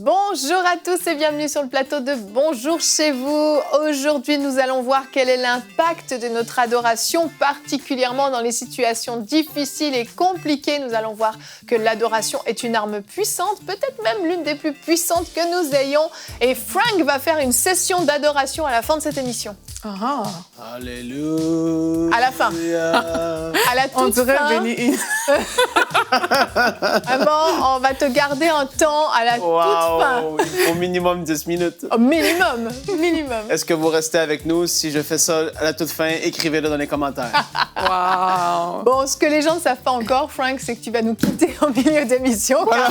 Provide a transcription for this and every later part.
Bonjour à tous et bienvenue sur le plateau de Bonjour chez vous. Aujourd'hui, nous allons voir quel est l'impact de notre adoration, particulièrement dans les situations difficiles et compliquées. Nous allons voir que l'adoration est une arme puissante, peut-être même l'une des plus puissantes que nous ayons. Et Frank va faire une session d'adoration à la fin de cette émission. Ah. Alléluia. À la fin. À la toute fin. Vraiment, on va te garder un temps à la toute fin. Au minimum 10 minutes. Au minimum. Est-ce que vous restez avec nous? Si je fais ça à la toute fin, écrivez-le dans les commentaires. Wow. Bon, ce que les gens ne savent pas encore, Frank, c'est que tu vas nous quitter en milieu d'émission. Voilà.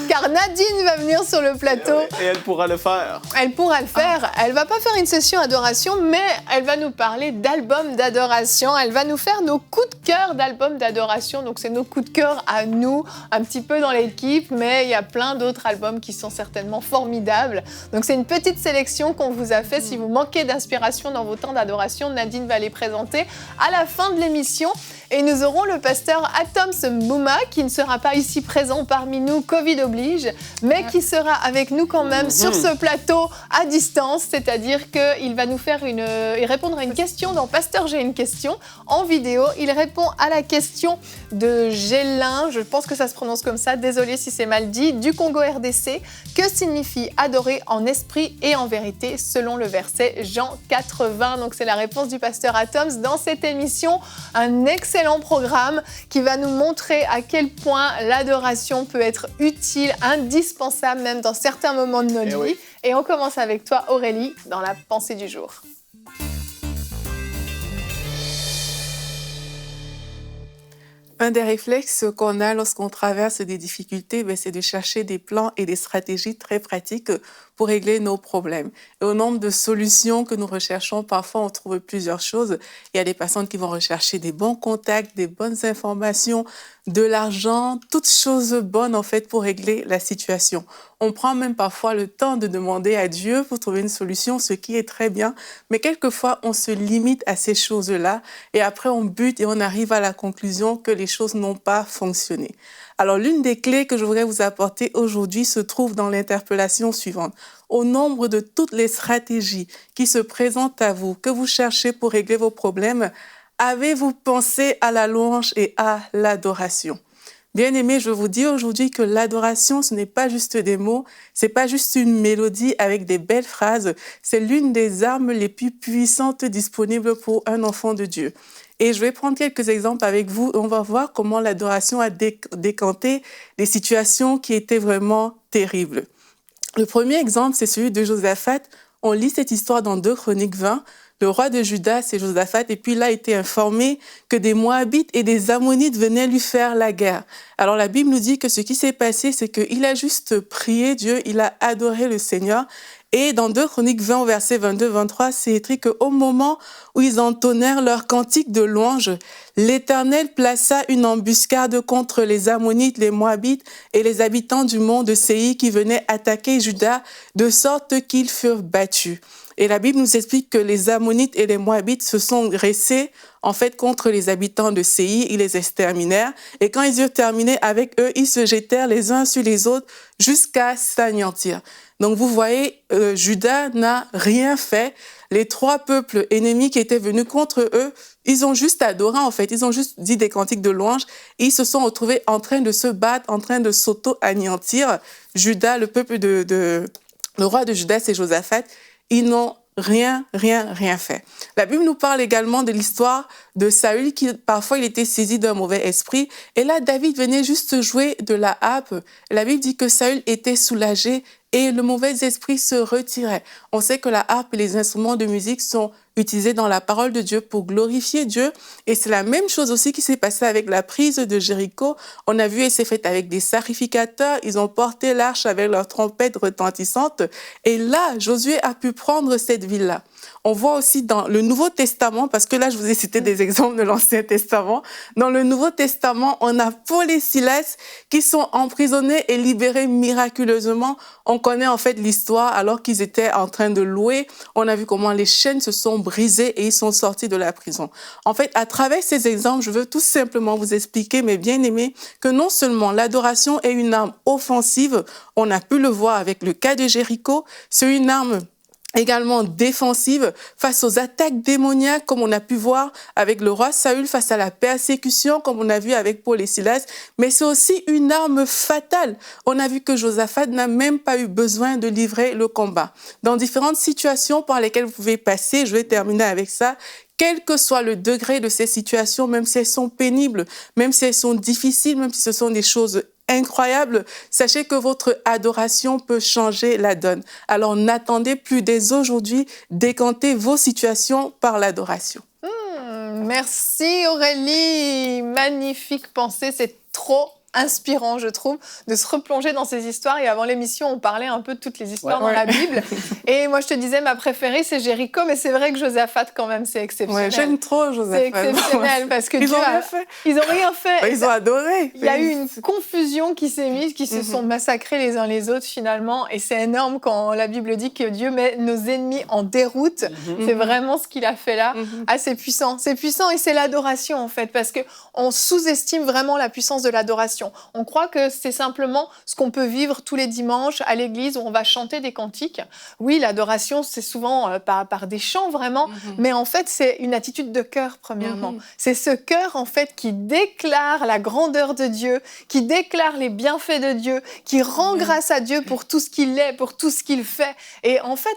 Car Nadine va venir sur le plateau. Et elle pourra le faire. Elle pourra le faire. Elle va pas faire une session adoration, mais elle va nous parler d'albums d'adoration. Elle va nous faire nos coups de cœur d'albums d'adoration. Donc, c'est nos coups de cœur à nous, un petit peu dans l'équipe, mais il y a plein d'autres albums qui sont certainement formidables. Donc, c'est une petite sélection qu'on vous a fait. Si vous manquez d'inspiration dans vos temps d'adoration, Nadine va les présenter à la fin de l'émission. Et nous aurons le pasteur Atoms Mouma, qui ne sera pas ici présent parmi nous, Covid oblige, mais qui sera avec nous quand même sur ce plateau à distance. C'est-à-dire qu'il va nous faire il répondre à une question dans Pasteur, j'ai une question en vidéo. Il répond à la question de Gélin, je pense que ça se prononce comme ça, désolé si c'est mal dit, du Congo RDC. Que signifie adorer en esprit et en vérité selon le verset Jean 80? Donc c'est la réponse du pasteur Atoms dans cette émission. Un excellent programme qui va nous montrer à quel point l'adoration peut être utile, indispensable même dans certains moments de notre vie. Et on commence avec toi Aurélie dans la pensée du jour. Un des réflexes qu'on a lorsqu'on traverse des difficultés, c'est de chercher des plans et des stratégies très pratiques pour régler nos problèmes. Et au nombre de solutions que nous recherchons, parfois on trouve plusieurs choses. Il y a des personnes qui vont rechercher des bons contacts, des bonnes informations, de l'argent, toutes choses bonnes en fait pour régler la situation. On prend même parfois le temps de demander à Dieu pour trouver une solution, ce qui est très bien. Mais quelquefois, on se limite à ces choses-là et après on bute et on arrive à la conclusion que les choses n'ont pas fonctionné. Alors, l'une des clés que je voudrais vous apporter aujourd'hui se trouve dans l'interpellation suivante. Au nombre de toutes les stratégies qui se présentent à vous, que vous cherchez pour régler vos problèmes, avez-vous pensé à la louange et à l'adoration? Bien-aimés, je vous dis aujourd'hui que l'adoration, ce n'est pas juste des mots, c'est pas juste une mélodie avec des belles phrases, c'est l'une des armes les plus puissantes disponibles pour un enfant de Dieu. Et je vais prendre quelques exemples avec vous et on va voir comment l'adoration a décanté des situations qui étaient vraiment terribles. Le premier exemple, c'est celui de Josaphat. On lit cette histoire dans 2 Chroniques 20. Le roi de Juda, c'est Josaphat, et puis il a été informé que des Moabites et des Ammonites venaient lui faire la guerre. Alors la Bible nous dit que ce qui s'est passé, c'est qu'il a juste prié Dieu, il a adoré le Seigneur. Et dans 2 Chroniques 20, versets 22-23, c'est écrit qu'au moment où ils entonnèrent leur cantique de louange, l'Éternel plaça une embuscade contre les Ammonites, les Moabites et les habitants du mont de Séir qui venaient attaquer Juda, de sorte qu'ils furent battus. Et la Bible nous explique que les Ammonites et les Moabites se sont dressés en fait contre les habitants de Séir, ils les exterminèrent. Et quand ils eurent terminé avec eux, ils se jetèrent les uns sur les autres jusqu'à s'anéantir. Donc vous voyez, Juda n'a rien fait. Les 3 peuples ennemis qui étaient venus contre eux, ils ont juste adoré en fait. Ils ont juste dit des cantiques de louange et ils se sont retrouvés en train de se battre, en train de s'auto-anéantir. Juda, le roi de Juda, c'est Josaphat. Ils n'ont rien fait. La Bible nous parle également de l'histoire de Saül qui, parfois, il était saisi d'un mauvais esprit. Et là, David venait juste jouer de la harpe. La Bible dit que Saül était soulagé et le mauvais esprit se retirait. On sait que la harpe et les instruments de musique sont utilisés dans la parole de Dieu pour glorifier Dieu. Et c'est la même chose aussi qui s'est passée avec la prise de Jéricho. On a vu, et c'est fait avec des sacrificateurs. Ils ont porté l'arche avec leurs trompettes retentissantes. Et là, Josué a pu prendre cette ville-là. On voit aussi dans le Nouveau Testament, parce que là, je vous ai cité des exemples de l'Ancien Testament. Dans le Nouveau Testament, on a Paul et Silas qui sont emprisonnés et libérés miraculeusement. On connaît en fait l'histoire alors qu'ils étaient en train de louer. On a vu comment les chaînes se sont brisées et ils sont sortis de la prison. En fait, à travers ces exemples, je veux tout simplement vous expliquer, mes bien-aimés, que non seulement l'adoration est une arme offensive, on a pu le voir avec le cas de Jéricho, c'est une arme également défensive face aux attaques démoniaques, comme on a pu voir avec le roi Saül face à la persécution, comme on a vu avec Paul et Silas, mais c'est aussi une arme fatale. On a vu que Josaphat n'a même pas eu besoin de livrer le combat. Dans différentes situations par lesquelles vous pouvez passer, je vais terminer avec ça, quel que soit le degré de ces situations, même si elles sont pénibles, même si elles sont difficiles, même si ce sont des choses incroyables, sachez que votre adoration peut changer la donne. Alors n'attendez plus dès aujourd'hui, décantez vos situations par l'adoration. Merci Aurélie, magnifique pensée, c'est trop inspirant, je trouve, de se replonger dans ces histoires. Et avant l'émission, on parlait un peu de toutes les histoires dans la Bible. Et moi, je te disais, ma préférée, c'est Jéricho, mais c'est vrai que Josaphat, quand même, c'est exceptionnel. Ouais, j'aime trop Josaphat. C'est exceptionnel parce que ils ont rien fait. Ils n'ont rien fait. Ils ont adoré. Il y a eu une confusion qui s'est mise, qui se sont massacrés les uns les autres, finalement. Et c'est énorme quand la Bible dit que Dieu met nos ennemis en déroute. C'est vraiment ce qu'il a fait là. Ah, c'est puissant. C'est puissant et c'est l'adoration, en fait, parce qu'on sous-estime vraiment la puissance de l'adoration. On croit que c'est simplement ce qu'on peut vivre tous les dimanches à l'église où on va chanter des cantiques. Oui, l'adoration, c'est souvent par des chants vraiment, mais en fait, c'est une attitude de cœur, premièrement. C'est ce cœur, en fait, qui déclare la grandeur de Dieu, qui déclare les bienfaits de Dieu, qui rend grâce à Dieu pour tout ce qu'il est, pour tout ce qu'il fait. Et en fait,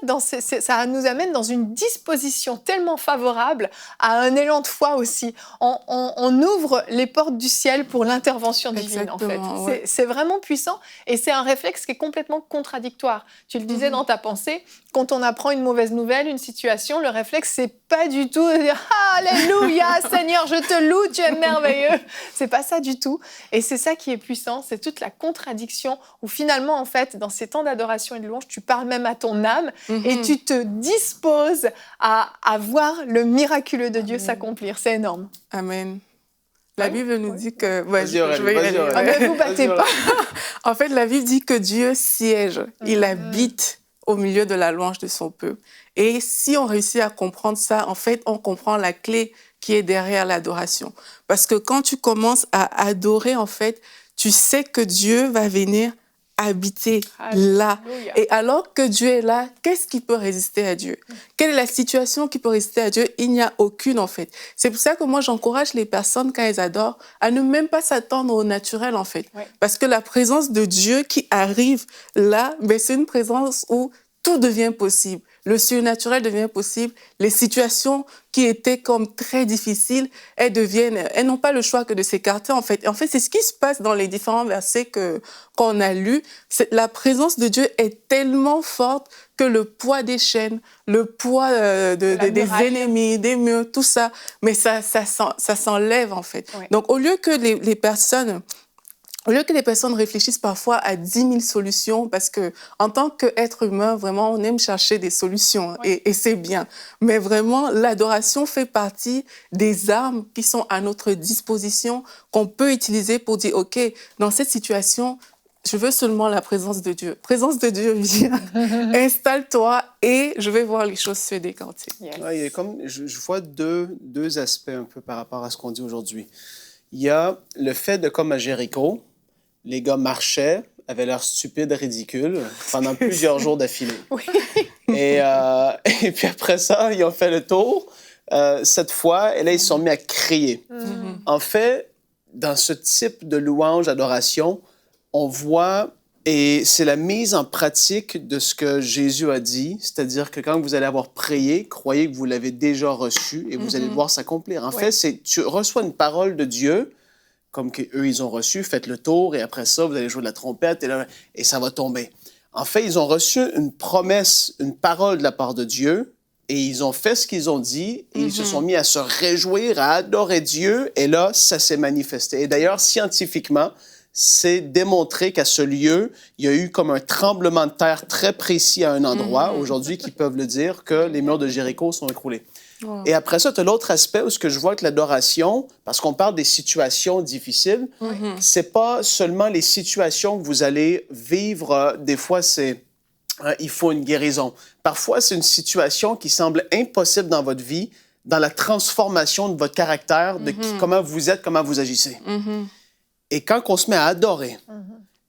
ça nous amène dans une disposition tellement favorable à un élan de foi aussi. On ouvre les portes du ciel pour l'intervention divine. En fait. Ouais. C'est vraiment puissant et c'est un réflexe qui est complètement contradictoire. Tu le disais dans ta pensée, quand on apprend une mauvaise nouvelle, une situation, le réflexe, c'est pas du tout de dire « Alléluia, Seigneur, je te loue, tu es merveilleux ». C'est pas ça du tout. Et c'est ça qui est puissant, c'est toute la contradiction où finalement, en fait, dans ces temps d'adoration et de louange, tu parles même à ton âme et tu te disposes à voir le miraculeux de Dieu s'accomplir. C'est énorme. Amen. La Bible nous dit que... je vais y aller. Ah ben, vous battez pas. En fait, la Bible dit que Dieu siège. Il habite au milieu de la louange de son peuple. Et si on réussit à comprendre ça, en fait, on comprend la clé qui est derrière l'adoration. Parce que quand tu commences à adorer, en fait, tu sais que Dieu va venir habiter là. Et alors que Dieu est là, qu'est-ce qui peut résister à Dieu? Quelle est la situation qui peut résister à Dieu? Il n'y a aucune, en fait. C'est pour ça que moi, j'encourage les personnes, quand elles adorent, à ne même pas s'attendre au naturel, en fait. Parce que la présence de Dieu qui arrive là, ben, c'est une présence où tout devient possible. Le surnaturel devient possible. Les situations qui étaient comme très difficiles, elles n'ont pas le choix que de s'écarter, en fait. Et en fait, c'est ce qui se passe dans les différents versets qu'on a lus. La présence de Dieu est tellement forte que le poids des chaînes, le poids des ennemis, des murs, tout ça, mais ça s'enlève, en fait. Donc, au lieu que les personnes réfléchissent parfois à 10 000 solutions, parce que en tant qu'être humain, vraiment, on aime chercher des solutions et c'est bien. Mais vraiment, l'adoration fait partie des armes qui sont à notre disposition, qu'on peut utiliser pour dire, OK, dans cette situation, je veux seulement la présence de Dieu. Présence de Dieu, viens, installe-toi et je vais voir les choses se décanter. Je vois deux aspects un peu par rapport à ce qu'on dit aujourd'hui. Il y a le fait de, comme à Jéricho, les gars marchaient, avaient l'air stupides, ridicules, pendant plusieurs jours d'affilée. Et puis après ça, ils ont fait le tour cette fois, et là, ils se sont mis à crier. En fait, dans ce type de louange, d'adoration, on voit, et c'est la mise en pratique de ce que Jésus a dit, c'est-à-dire que quand vous allez avoir prié, croyez que vous l'avez déjà reçu et vous allez le voir s'accomplir. En fait, tu reçois une parole de Dieu, comme qu'eux, ils ont reçu, faites le tour, et après ça, vous allez jouer de la trompette, et ça va tomber. En fait, ils ont reçu une promesse, une parole de la part de Dieu, et ils ont fait ce qu'ils ont dit, et ils se sont mis à se réjouir, à adorer Dieu, et là, ça s'est manifesté. Et d'ailleurs, scientifiquement, c'est démontré qu'à ce lieu, il y a eu comme un tremblement de terre très précis à un endroit, aujourd'hui, qui peuvent le dire, que les murs de Jéricho sont écroulés. Wow. Et après ça, tu as l'autre aspect où ce que je vois que l'adoration, parce qu'on parle des situations difficiles, c'est pas seulement les situations que vous allez vivre, des fois, c'est... il faut une guérison. Parfois, c'est une situation qui semble impossible dans votre vie, dans la transformation de votre caractère, de comment vous êtes, comment vous agissez. Et quand on se met à adorer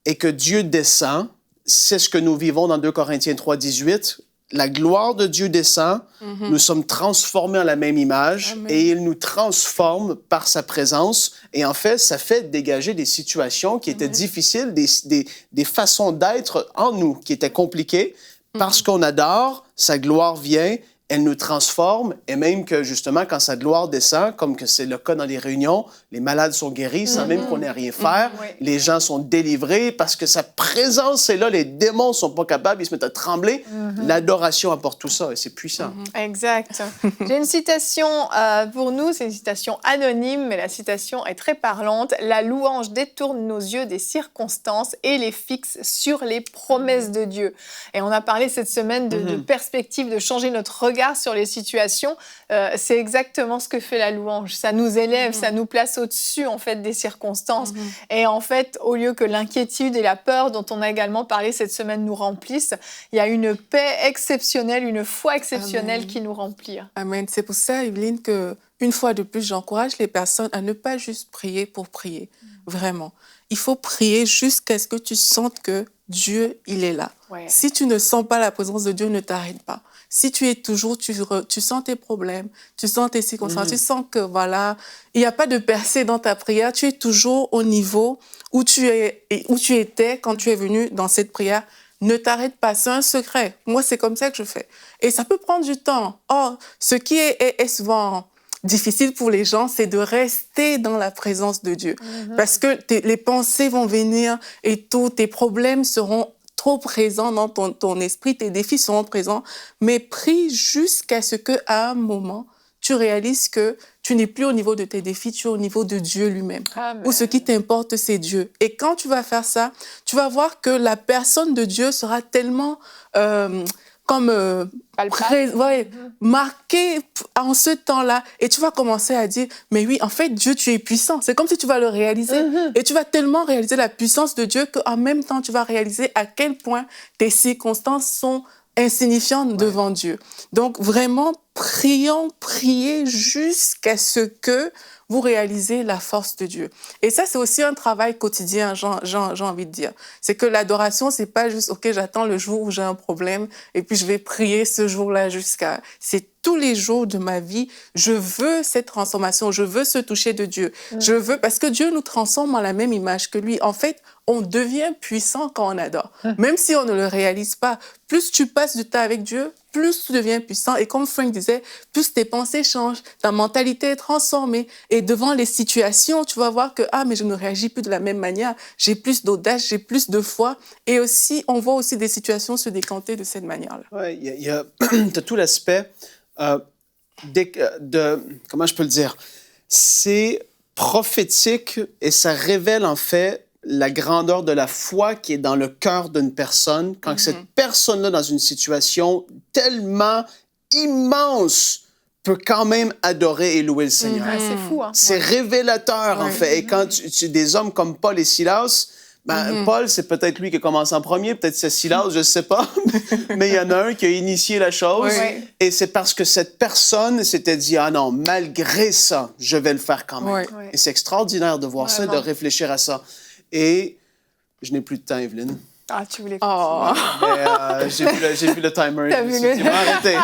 et que Dieu descend, c'est ce que nous vivons dans 2 Corinthiens 3, 18. La gloire de Dieu descend, nous sommes transformés en la même image. Amen. Et il nous transforme par sa présence. Et en fait, ça fait dégager des situations qui étaient difficiles, des façons d'être en nous qui étaient compliquées. Parce qu'on adore, sa gloire vient, elle nous transforme. Et même que, justement, quand sa gloire descend, comme que c'est le cas dans les réunions, les malades sont guéris sans même qu'on ait rien faire. Les gens sont délivrés parce que sa présence est là. Les démons ne sont pas capables, ils se mettent à trembler. L'adoration apporte tout ça et c'est puissant. Exact. J'ai une citation pour nous, c'est une citation anonyme, mais la citation est très parlante. La louange détourne nos yeux des circonstances et les fixe sur les promesses de Dieu. Et on a parlé cette semaine de perspective, de changer notre regard sur les situations. C'est exactement ce que fait la louange. Ça nous élève, ça nous place au-dessus en fait des circonstances. Et en fait, au lieu que l'inquiétude et la peur dont on a également parlé cette semaine nous remplissent, il y a une paix exceptionnelle, une foi exceptionnelle qui nous remplit. Amen. C'est pour ça, Evelyne, que une fois de plus, j'encourage les personnes à ne pas juste prier pour prier. Vraiment. Il faut prier jusqu'à ce que tu sentes que Dieu, il est là. Ouais. Si tu ne sens pas la présence de Dieu, ne t'arrête pas. Si tu es toujours, tu sens tes problèmes, tu sens tes circonstances, tu sens que voilà, il n'y a pas de percée dans ta prière, tu es toujours au niveau où tu étais quand tu es venu dans cette prière. Ne t'arrête pas, c'est un secret. Moi, c'est comme ça que je fais. Et ça peut prendre du temps. Or, ce qui est souvent difficile pour les gens, c'est de rester dans la présence de Dieu. Parce que les pensées vont venir et tous tes problèmes seront trop présents dans ton esprit, tes défis seront présents, mais prie jusqu'à ce qu'à un moment, tu réalises que tu n'es plus au niveau de tes défis, tu es au niveau de Dieu lui-même. Amen. Où ce qui t'importe, c'est Dieu. Et quand tu vas faire ça, tu vas voir que la personne de Dieu sera tellement marqué en ce temps-là, et tu vas commencer à dire, mais oui, en fait, Dieu, tu es puissant. C'est comme si tu vas le réaliser. Et tu vas tellement réaliser la puissance de Dieu qu'en même temps, tu vas réaliser à quel point tes circonstances sont insignifiantes devant Dieu. Donc, vraiment, priez jusqu'à ce que vous réalisez la force de Dieu. Et ça, c'est aussi un travail quotidien, j'ai envie de dire. C'est que l'adoration, c'est pas juste, OK, j'attends le jour où j'ai un problème et puis je vais prier ce jour-là jusqu'à... C'est tous les jours de ma vie, je veux cette transformation, je veux ce toucher de Dieu. Je veux, parce que Dieu nous transforme en la même image que lui. En fait, on devient puissant quand on adore. Même si on ne le réalise pas, plus tu passes du temps avec Dieu, plus tu deviens puissant. Et comme Frank disait, plus tes pensées changent, ta mentalité est transformée. Et devant les situations, tu vas voir que, mais je ne réagis plus de la même manière. J'ai plus d'audace, j'ai plus de foi. Et aussi, on voit aussi des situations se décanter de cette manière-là. Oui, t'as tout l'aspect comment je peux le dire? C'est prophétique et ça révèle en fait la grandeur de la foi qui est dans le cœur d'une personne quand cette personne-là, dans une situation tellement immense, peut quand même adorer et louer le Seigneur. C'est fou, hein? C'est révélateur, en fait. Et quand des hommes comme Paul et Silas, Paul, c'est peut-être lui qui a commencé en premier, peut-être c'est Silas, je ne sais pas, mais il y en a un qui a initié la chose. Et c'est parce que cette personne s'était dit, non, malgré ça, je vais le faire quand même. Et c'est extraordinaire de voir ça, de réfléchir à ça. Et je n'ai plus de temps, Evelyne. Tu voulais continuer. Mais j'ai vu le timer. T'as vu le... arrêté.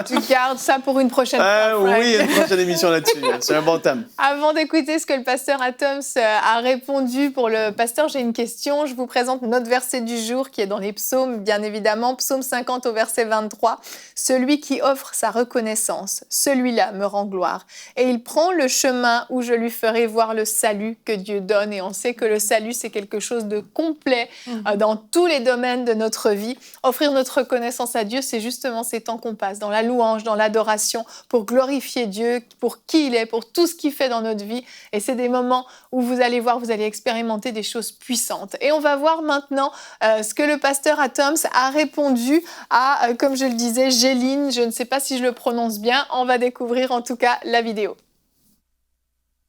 Tu gardes ça pour une prochaine fois, Frank. Oui, une prochaine émission là-dessus. C'est un bon thème. Avant d'écouter ce que le pasteur Atoms a répondu pour le pasteur, j'ai une question. Je vous présente notre verset du jour qui est dans les psaumes, bien évidemment. Psaume 50 au verset 23. « Celui qui offre sa reconnaissance, celui-là me rend gloire. Et il prend le chemin où je lui ferai voir le salut que Dieu donne. » Et on sait que le salut, c'est quelque chose de complet dans tous les domaines de notre vie. Offrir notre reconnaissance à Dieu, c'est justement ces temps qu'on passe dans la louange, dans l'adoration, pour glorifier Dieu, pour qui il est, pour tout ce qu'il fait dans notre vie. Et c'est des moments où vous allez voir, vous allez expérimenter des choses puissantes. Et on va voir maintenant ce que le pasteur Atoms a répondu à, comme je le disais, Géline. Je ne sais pas si je le prononce bien. On va découvrir en tout cas la vidéo.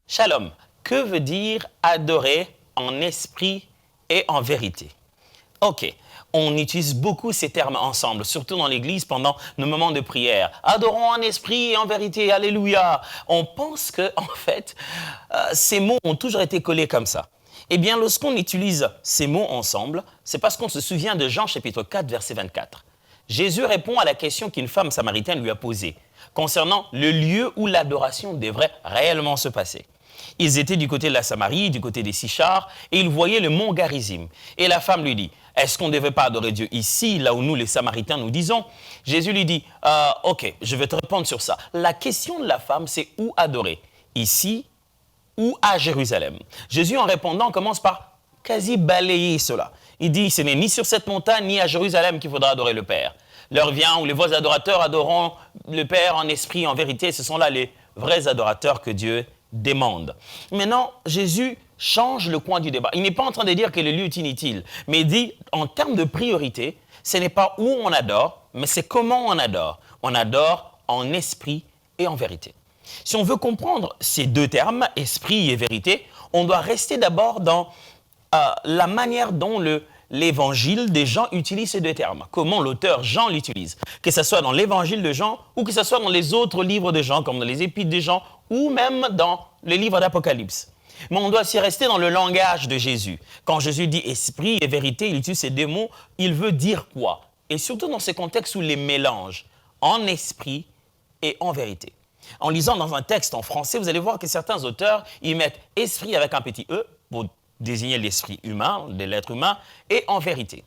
Shalom. Que veut dire adorer en esprit et en vérité? Ok. On utilise beaucoup ces termes ensemble, surtout dans l'Église pendant nos moments de prière. Adorons en esprit et en vérité, alléluia. On pense que, en fait, ces mots ont toujours été collés comme ça. Eh bien, lorsqu'on utilise ces mots ensemble, c'est parce qu'on se souvient de Jean chapitre 4, verset 24. Jésus répond à la question qu'une femme samaritaine lui a posée concernant le lieu où l'adoration devrait réellement se passer. Ils étaient du côté de la Samarie, du côté des Sichars, et ils voyaient le mont Garizim. Et la femme lui dit, est-ce qu'on ne devait pas adorer Dieu ici, là où nous, les Samaritains, nous disons? Jésus lui dit, ok, je vais te répondre sur ça. La question de la femme, c'est où adorer? Ici ou à Jérusalem? Jésus, en répondant, commence par quasi balayer cela. Il dit, ce n'est ni sur cette montagne, ni à Jérusalem qu'il faudra adorer le Père. L'heure vient où les vrais adorateurs adoreront le Père en esprit, en vérité. Ce sont là les vrais adorateurs que Dieu demande. Maintenant, Jésus change le coin du débat. Il n'est pas en train de dire que le lieu est inutile, mais il dit, en termes de priorité, ce n'est pas où on adore, mais c'est comment on adore. On adore en esprit et en vérité. Si on veut comprendre ces deux termes, esprit et vérité, on doit rester d'abord dans la manière dont l'évangile des Jean utilise ces deux termes. Comment l'auteur Jean l'utilise. Que ce soit dans l'évangile de Jean ou que ce soit dans les autres livres de Jean, comme dans les épîtres de Jean ou même dans les livres d'Apocalypse. Mais on doit aussi rester dans le langage de Jésus. Quand Jésus dit esprit et vérité, il utilise ces deux mots, il veut dire quoi? Et surtout dans ces contextes où les mélange en esprit et en vérité. En lisant dans un texte en français, vous allez voir que certains auteurs, ils mettent esprit avec un petit e pour désigner l'esprit humain, de l'être humain, et en vérité.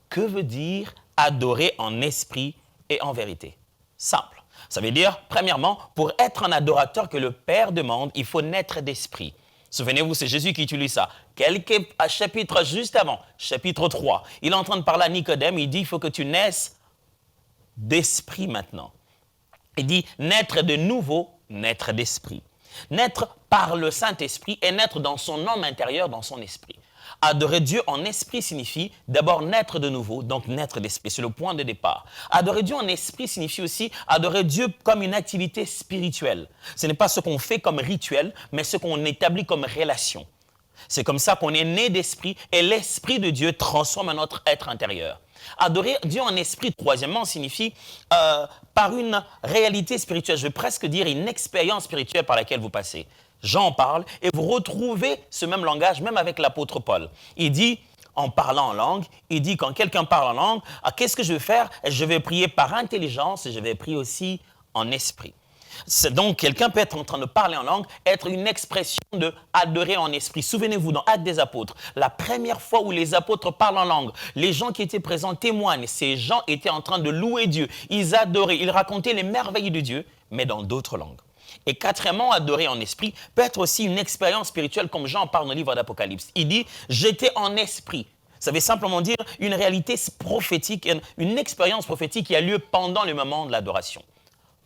Que veut dire adorer en esprit et en vérité? Simple. Ça veut dire, premièrement, pour être un adorateur que le Père demande, il faut naître d'esprit. Souvenez-vous, c'est Jésus qui utilise ça. Quelques chapitres juste avant, chapitre 3, il est en train de parler à Nicodème, il dit, il faut que tu naisses d'esprit maintenant. Il dit, naître de nouveau, naître d'esprit. Naître par le Saint-Esprit et naître dans son homme intérieur, dans son esprit. Adorer Dieu en esprit signifie d'abord naître de nouveau, donc naître d'esprit. C'est le point de départ. Adorer Dieu en esprit signifie aussi adorer Dieu comme une activité spirituelle. Ce n'est pas ce qu'on fait comme rituel, mais ce qu'on établit comme relation. C'est comme ça qu'on est né d'esprit et l'esprit de Dieu transforme notre être intérieur. Adorer Dieu en esprit, troisièmement, signifie par une réalité spirituelle, je vais presque dire une expérience spirituelle par laquelle vous passez. J'en parle et vous retrouvez ce même langage même avec l'apôtre Paul. Il dit, en parlant en langue, il dit quand quelqu'un parle en langue, qu'est-ce que je vais faire? Je vais prier par intelligence et je vais prier aussi en esprit. Donc, quelqu'un peut être en train de parler en langue, être une expression de adorer en esprit. Souvenez-vous, dans Actes des Apôtres, la première fois où les apôtres parlent en langue, les gens qui étaient présents témoignent. Ces gens étaient en train de louer Dieu. Ils adoraient, ils racontaient les merveilles de Dieu, mais dans d'autres langues. Et quatrièmement, adorer en esprit peut être aussi une expérience spirituelle, comme Jean parle dans le livre d'Apocalypse. Il dit, j'étais en esprit. Ça veut simplement dire une réalité prophétique, une expérience prophétique qui a lieu pendant le moment de l'adoration.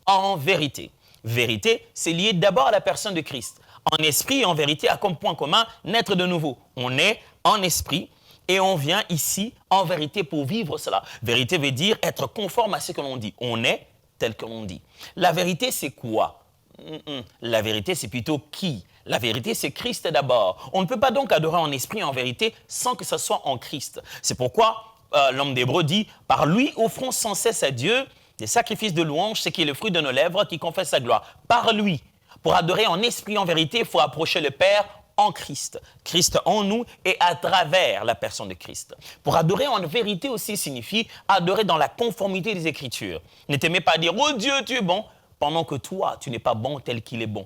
En vérité. Vérité, c'est lié d'abord à la personne de Christ. En esprit et en vérité, a comme point commun naître de nouveau. On est en esprit et on vient ici en vérité pour vivre cela. Vérité veut dire être conforme à ce que l'on dit. On est tel que l'on dit. La vérité, c'est quoi? La vérité, c'est plutôt qui? La vérité, c'est Christ d'abord. On ne peut pas donc adorer en esprit et en vérité sans que ce soit en Christ. C'est pourquoi l'homme d'Hébreu dit, par lui, offrons sans cesse à Dieu des sacrifices de louange, ce qui est le fruit de nos lèvres qui confesse sa gloire. Par lui, pour adorer en esprit et en vérité, il faut approcher le Père en Christ, Christ en nous et à travers la personne de Christ. Pour adorer en vérité aussi signifie adorer dans la conformité des Écritures. Ne t'aimez pas dire « Oh Dieu, tu es bon » pendant que toi, tu n'es pas bon tel qu'il est bon.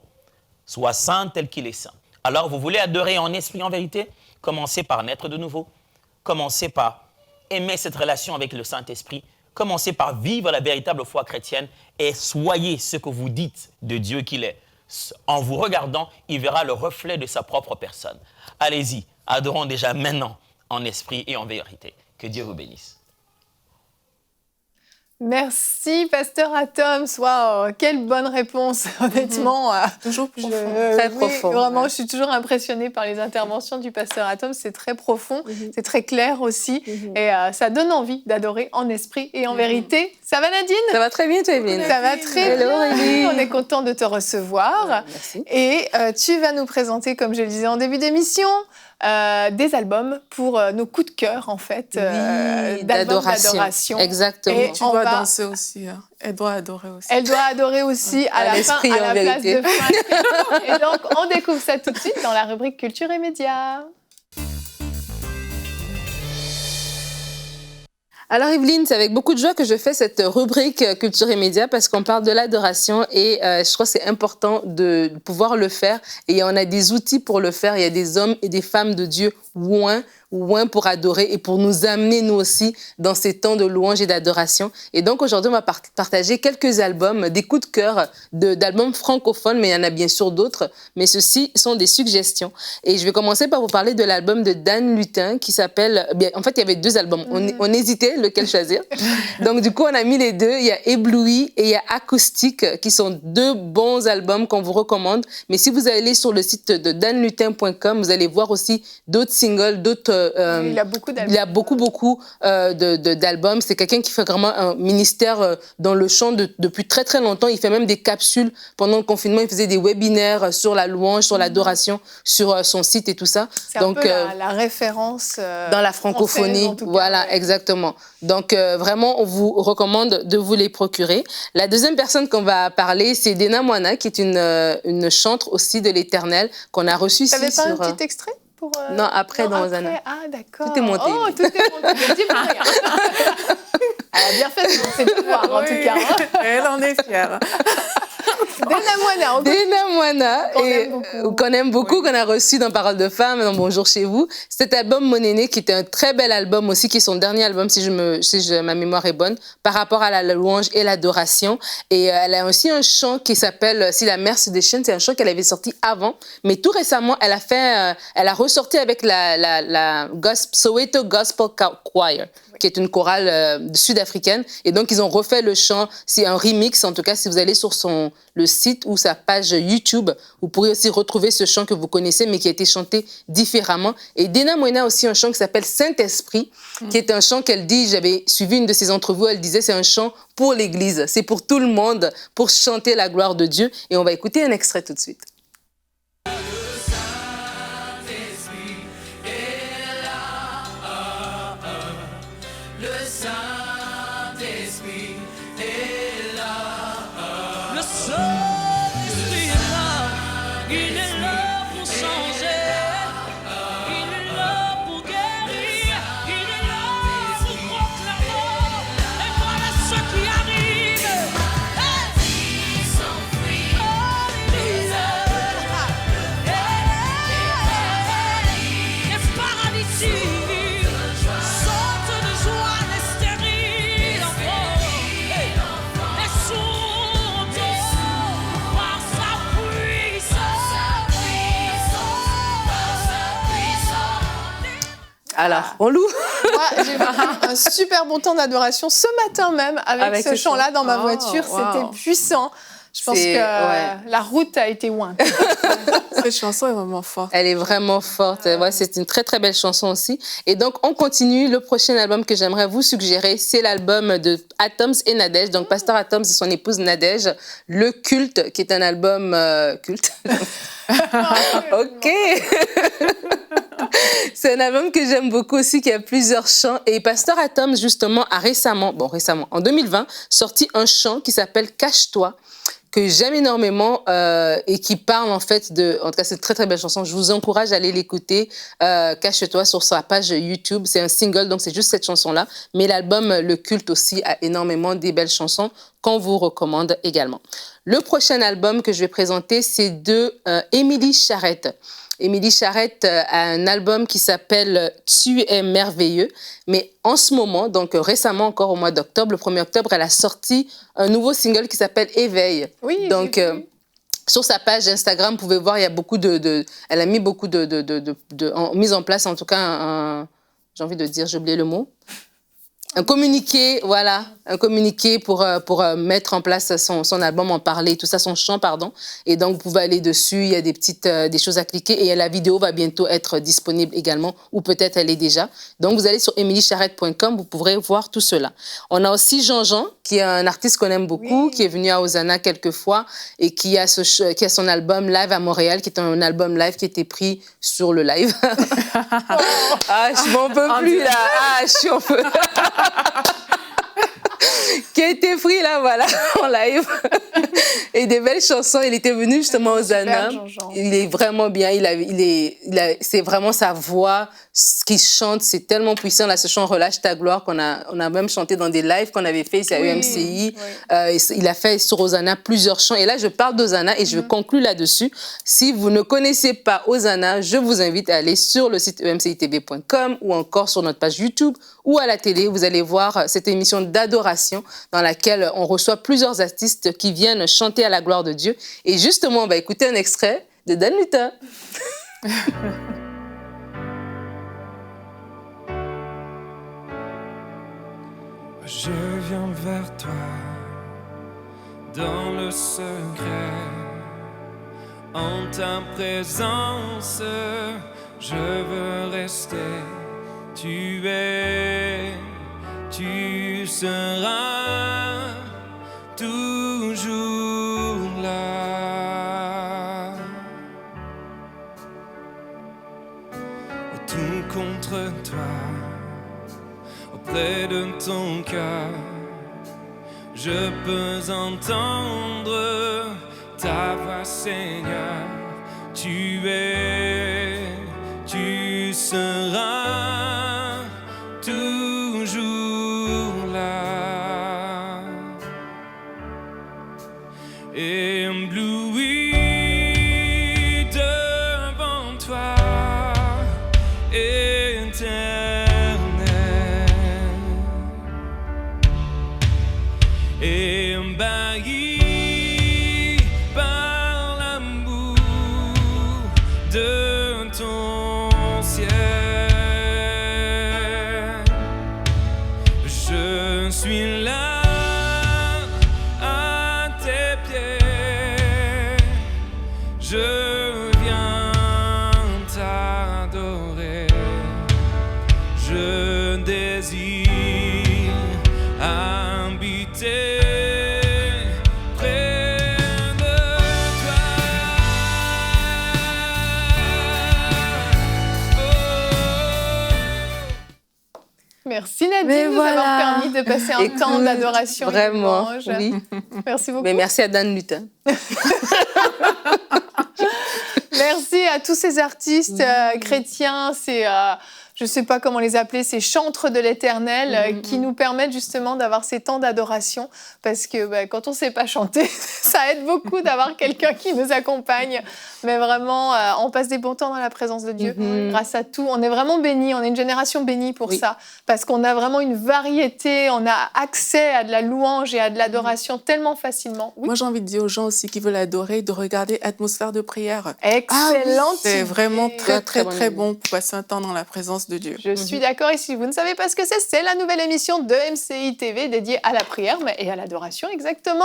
Sois saint tel qu'il est saint. Alors, vous voulez adorer en esprit, en vérité? Commencez par naître de nouveau. Commencez par aimer cette relation avec le Saint-Esprit. Commencez par vivre la véritable foi chrétienne et soyez ce que vous dites de Dieu qu'il est. En vous regardant, il verra le reflet de sa propre personne. Allez-y, adorons déjà maintenant en esprit et en vérité. Que Dieu vous bénisse. Merci, Pasteur Atoms. Waouh, quelle bonne réponse, honnêtement. Toujours profond. Très Oui, profond. vraiment, je suis toujours impressionnée par les interventions du Pasteur Atoms. C'est très profond, c'est très clair aussi. Et ça donne envie d'adorer en esprit et en vérité. Ça va, Nadine? Ça va très bien, toi, Evelyne. Ça va très Hello, bien. Evelyne. On est content de te recevoir. Merci. Et tu vas nous présenter, comme je le disais en début d'émission, des albums pour nos coups de cœur, en fait, Oui, d'albums d'adoration. Exactement. Et Tu on dois va- danser aussi. Hein. Elle doit adorer aussi. Elle doit adorer aussi à À la fin, l'esprit, à en la place vérité. de Frank. Et donc, on découvre ça tout de suite dans la rubrique Culture et Médias. Alors Evelyne, c'est avec beaucoup de joie que je fais cette rubrique Culture et Médias parce qu'on parle de l'adoration et je crois que c'est important de pouvoir le faire et on a des outils pour le faire. Il y a des hommes et des femmes de Dieu loin pour adorer et pour nous amener nous aussi dans ces temps de louange et d'adoration. Et donc aujourd'hui, on va partager quelques albums, des coups de cœur d'albums francophones, mais il y en a bien sûr d'autres, mais ceux-ci sont des suggestions. Et je vais commencer par vous parler de l'album de Dan Lutin qui s'appelle... En fait, il y avait deux albums. On hésitait lequel choisir. Donc du coup, on a mis les deux. Il y a Ébloui et il y a Acoustique qui sont deux bons albums qu'on vous recommande. Mais si vous allez sur le site de danlutin.com, vous allez voir aussi d'autres singles, d'autres... Il a beaucoup d'albums. Il a beaucoup d'albums. C'est quelqu'un qui fait vraiment un ministère dans le chant depuis très, très longtemps. Il fait même des capsules. Pendant le confinement, il faisait des webinaires sur la louange, sur l'adoration, sur son site et tout ça. C'est un peu la référence dans la francophonie. française, en tout cas, Voilà, ouais. exactement. Donc, vraiment, on vous recommande de vous les procurer. La deuxième personne qu'on va parler, c'est Dena Moana, qui est une chantre aussi de l'Éternel, qu'on a reçue ici T'avais pas sur... un petit extrait pour, Non, après, dans un an. Ah, d'accord. Tout est monté. Oh, tout est monté. Je dis pas rien. Elle a bien fait ses devoirs, en Oui, tout cas. Hein. Elle en est fière. Dena Moana, Dena Moana, Qu'on aime beaucoup. qu'on aime beaucoup, qu'on a reçu dans Parole de Femme, dans Bonjour chez vous. Cet album Mon Aîné, qui était un très bel album aussi, qui est son dernier album, si ma mémoire est bonne, par rapport à la louange et l'adoration. Et elle a aussi un chant qui s'appelle Si la mer se déchaîne. C'est un chant qu'elle avait sorti avant, mais tout récemment, elle a ressorti avec la Soweto Gospel Choir, qui est une chorale sud-africaine. Et donc, ils ont refait le chant. C'est un remix, en tout cas, si vous allez sur le site ou sa page YouTube, vous pourrez aussi retrouver ce chant que vous connaissez, mais qui a été chanté différemment. Et Dena Moana a aussi un chant qui s'appelle Saint-Esprit, qui est un chant qu'elle dit, j'avais suivi une de ses entrevues, elle disait, c'est un chant pour l'Église. C'est pour tout le monde, pour chanter la gloire de Dieu. Et on va écouter un extrait tout de suite. Le Saint-Esprit est là, il est là pour changer, il est là pour guérir, il est là pour proclamer, et voilà ce qui arrive. Les paralytiques sautent de joie, les stériles les sourds par sa puissance. Alors, on loue. Moi, j'ai vécu un super bon temps d'adoration ce matin même avec ce ce chant-là chant. dans ma Oh, voiture. wow. C'était puissant. Je pense que C'est- ouais. la route a été loin. Cette chanson est vraiment forte. Elle est vraiment forte. Ouais, c'est une très, très belle chanson aussi. Et donc, on continue. Le prochain album que j'aimerais vous suggérer, c'est l'album de Atoms et Nadège. Donc, Pasteur Atoms et son épouse Nadège. Le Culte, qui est un album culte. OK. C'est un album que j'aime beaucoup aussi, qui a plusieurs chants. Et Pasteur Atoms, justement, a récemment, en 2020, sorti un chant qui s'appelle Cache-toi, que j'aime énormément et qui parle en fait de... En tout cas, c'est une très très belle chanson. Je vous encourage à aller l'écouter. Cache-toi sur sa page YouTube. C'est un single, donc c'est juste cette chanson-là. Mais l'album Le Culte aussi a énormément des belles chansons qu'on vous recommande également. Le prochain album que je vais présenter, c'est de Émilie Charrette. Émilie Charrette a un album qui s'appelle « Tu es merveilleux ». Mais en ce moment, donc récemment encore au mois d'octobre, le 1er octobre, elle a sorti un nouveau single qui s'appelle « Éveil ». Oui, Donc, sur sa page Instagram, vous pouvez voir, il y a beaucoup elle a mis beaucoup mise en place, en tout cas, j'ai envie de dire, j'ai oublié le mot. Un communiqué, voilà, un communiqué pour mettre en place son album, en parler, tout ça, son chant, pardon. Et donc, vous pouvez aller dessus, il y a des choses à cliquer et la vidéo va bientôt être disponible également, ou peut-être elle est déjà. Donc, vous allez sur emiliecharrette.com, vous pourrez voir tout cela. On a aussi Jean-Jean, qui est un artiste qu'on aime beaucoup, qui est venu à Hosanna quelques fois et qui a son album Live à Montréal, qui est un album live qui a été pris sur le live. Ah, je m'en peux plus, là. Ah, je suis en feu. Qui a été pris là, voilà, en live. Et des belles chansons. Il était venu justement aux Hosanna. Il est vraiment bien. C'est vraiment sa voix, ce qu'il chante, c'est tellement puissant. Là, ce chant Relâche ta gloire qu'on a même chanté dans des lives qu'on avait fait ici à UMCI. Il a fait sur Hosanna plusieurs chants. Et là, je parle d'Hosanna et je conclue là-dessus. Si vous ne connaissez pas Hosanna, je vous invite à aller sur le site emcitv.com ou encore sur notre page YouTube ou à la télé. Vous allez voir cette émission d'adoration dans laquelle on reçoit plusieurs artistes qui viennent chanter à la gloire de Dieu. Et justement, on va écouter un extrait de Dan Luther. Je viens vers toi dans le secret, en ta présence, je veux rester. Tu seras toujours là. Tout contre toi, auprès de ton cœur, je peux entendre ta voix, Seigneur. Tu seras toujours là. Ébloui devant toi, éternel, ébahi par l'amour de ton ciel. Je suis là à tes pieds, je viens t'adorer, je désire habiter près de toi. Merci Nadine Mais de nous voilà. avoir permis de passer un temps d'adoration. et de Vraiment, louange. oui. Merci beaucoup. Mais merci à Dan Luther. Merci à tous ces artistes chrétiens, je ne sais pas comment les appeler, ces chantres de l'Éternel qui nous permettent justement d'avoir ces temps d'adoration parce que quand on ne sait pas chanter, ça aide beaucoup d'avoir quelqu'un qui nous accompagne. Mais vraiment, on passe des bons temps dans la présence de Dieu grâce à tout. On est vraiment bénis, on est une génération bénie pour ça parce qu'on a vraiment une variété, on a accès à de la louange et à de l'adoration tellement facilement. Oui. Moi, j'ai envie de dire aux gens aussi qui veulent adorer de regarder Atmosphère de prière. Excellente C'est idée. vraiment très, très, bonne très idée. bon pour passer un temps dans la présence de Dieu. Je suis d'accord. Et si vous ne savez pas ce que c'est la nouvelle émission de MCI TV dédiée à la prière et à l'adoration, exactement.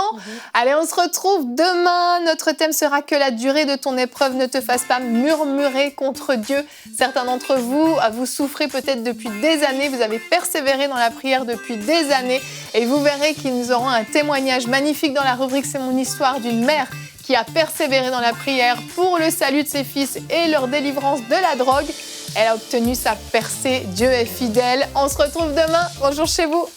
Allez, on se retrouve demain. Notre thème sera que la durée de ton épreuve ne te fasse pas murmurer contre Dieu. Certains d'entre vous, vous souffrez peut-être depuis des années. Vous avez persévéré dans la prière depuis des années. Et vous verrez qu'ils nous auront un témoignage magnifique dans la rubrique C'est mon histoire d'une mère qui a persévéré dans la prière pour le salut de ses fils et leur délivrance de la drogue. Elle a obtenu sa percée. Dieu est fidèle. On se retrouve demain. Bonjour chez vous.